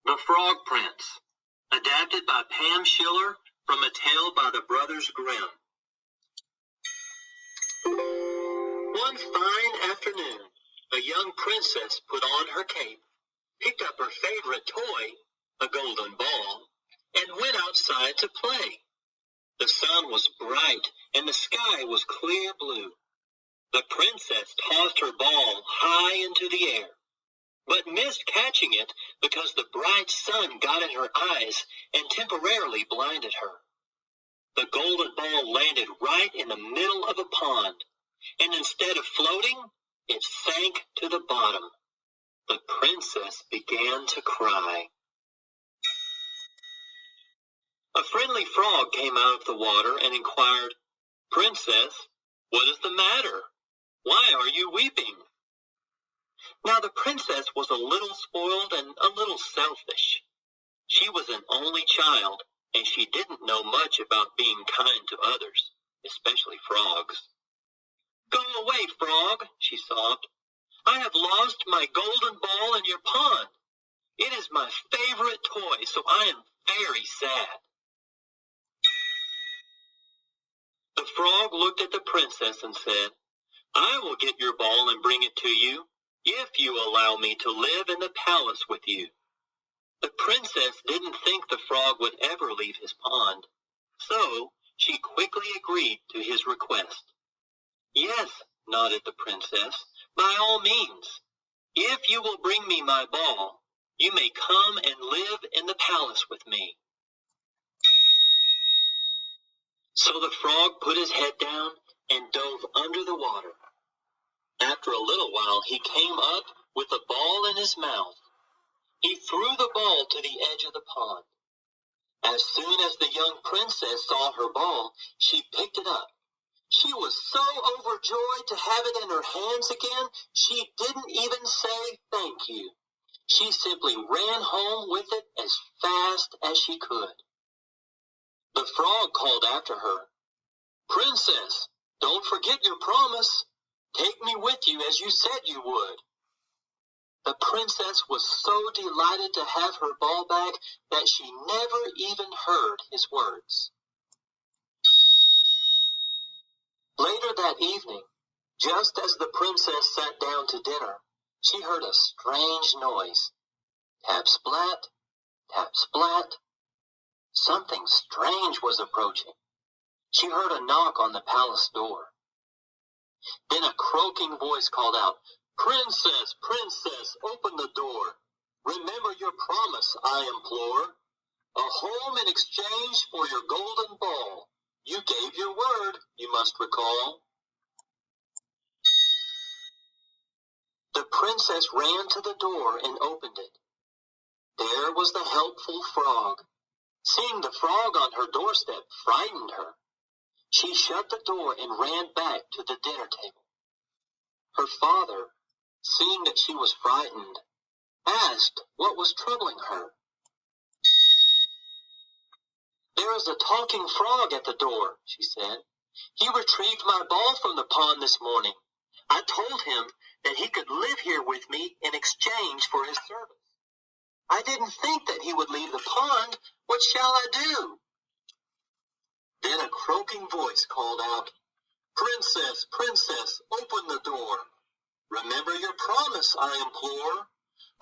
The Frog Prince, adapted by Pam Schiller from a tale by the Brothers Grimm. One fine afternoon, a young princess put on her cape, picked up her favorite toy, a golden ball, and went outside to play. The sun was bright and the sky was clear blue. The princess tossed her ball high into the air, but missed catching it because the bright sun got in her eyes and temporarily blinded her. The golden ball landed right in the middle of a pond, and instead of floating, it sank to the bottom. The princess began to cry. A friendly frog came out of the water and inquired, "Princess, what is the matter? Why are you weeping?" Now the princess was a little spoiled and a little selfish. She was an only child, and she didn't know much about being kind to others, especially frogs. "Go away, frog," she sobbed. "I have lost my golden ball in your pond. It is my favorite toy, so I am very sad." The frog looked at the princess and said, "I will get your ball and bring it to you, if you allow me to live in the palace with you." The princess didn't think the frog would ever leave his pond, so she quickly agreed to his request. "Yes," nodded the princess, "by all means. If you will bring me my ball, you may come and live in the palace with me." So the frog put his head down and dove under the water. After a little while, he came up with a ball in his mouth. He threw the ball to the edge of the pond. As soon as the young princess saw her ball, she picked it up. She was so overjoyed to have it in her hands again, she didn't even say thank you. She simply ran home with it as fast as she could. The frog called after her, "Princess, don't forget your promise. Take me with you as you said you would." The princess was so delighted to have her ball back that she never even heard his words. Later that evening, just as the princess sat down to dinner, she heard a strange noise. Tap splat, tap splat. Something strange was approaching. She heard a knock on the palace door. Then a croaking voice called out, "Princess, princess, open the door. Remember your promise, I implore. A home in exchange for your golden ball. You gave your word, you must recall." The princess ran to the door and opened it. There was the helpful frog. Seeing the frog on her doorstep frightened her. She shut the door and ran back to the dinner table. Her father, seeing that she was frightened, asked what was troubling her. "There is a talking frog at the door," she said. "He retrieved my ball from the pond this morning. I told him that he could live here with me in exchange for his service. I didn't think that he would leave the pond. What shall I do?" Then a croaking voice called out, "Princess, princess, open the door. Remember your promise, I implore.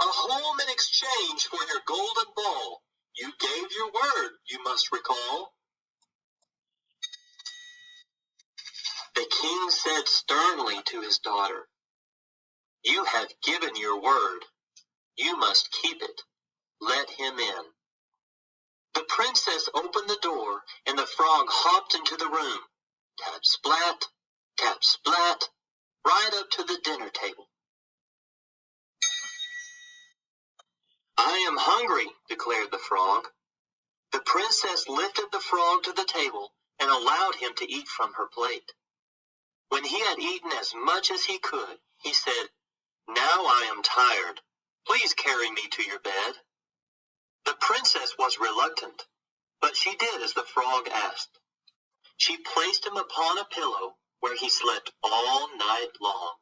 A home in exchange for your golden ball. You gave your word, you must recall." The king said sternly to his daughter, "You have given your word. You must keep it. Let him in." The princess opened the door, and the frog hopped into the room. Tap splat, right up to the dinner table. "I am hungry," declared the frog. The princess lifted the frog to the table and allowed him to eat from her plate. When he had eaten as much as he could, he said, "Now I am tired. Please carry me to your bed." The princess was reluctant, but she did as the frog asked. She placed him upon a pillow where he slept all night long.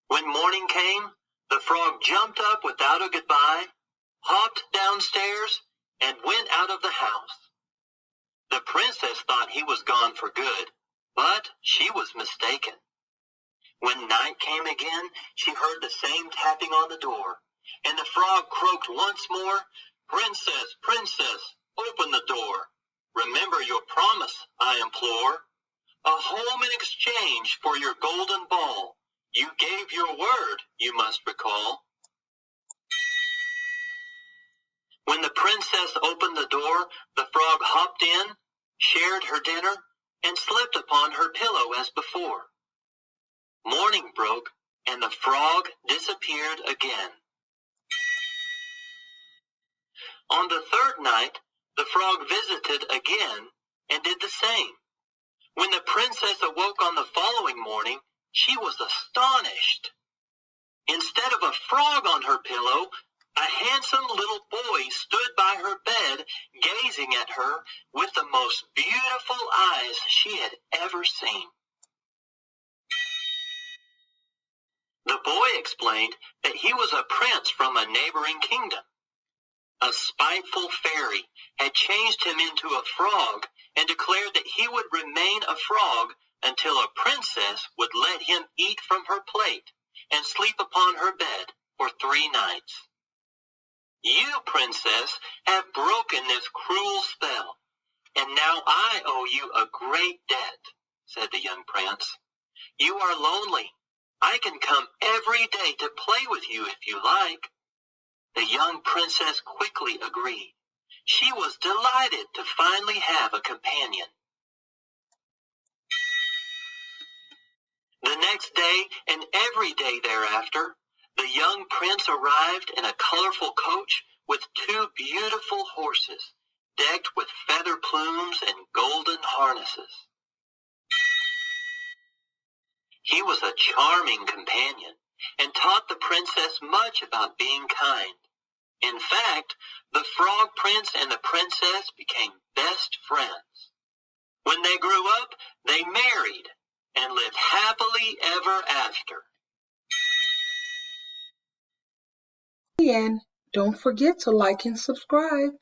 When morning came, The frog jumped up without a goodbye, hopped downstairs, and went out of the house. The princess thought he was gone for good, but she was mistaken. When night came again, she heard the same tapping on the door, and the frog croaked once more, "Princess, princess, open the door. Remember your promise, I implore. A home in exchange for your golden ball. You gave your word, you must recall." When the princess opened the door, the frog hopped in, shared her dinner, and slept upon her pillow as before. Morning broke, and the frog disappeared again. On the third night, the frog visited again and did the same. When the princess awoke on the following morning, she was astonished. Instead of a frog on her pillow, a handsome little boy stood by her bed, gazing at her with the most beautiful eyes she had ever seen. The boy explained that he was a prince from a neighboring kingdom. A spiteful fairy had changed him into a frog and declared that he would remain a frog until a princess would let him eat from her plate and sleep upon her bed for 3 nights. "You, princess, have broken this cruel spell, and now I owe you a great debt," said the young prince. "You are lonely. I can come every day to play with you if you like." The young princess quickly agreed. She was delighted to finally have a companion. The next day and every day thereafter, the young prince arrived in a colorful coach with 2 beautiful horses, decked with feather plumes and golden harnesses. He was a charming companion and taught the princess much about being kind. In fact, the frog prince and the princess became best friends. When they grew up, they married and lived happily ever after. And don't forget to like and subscribe.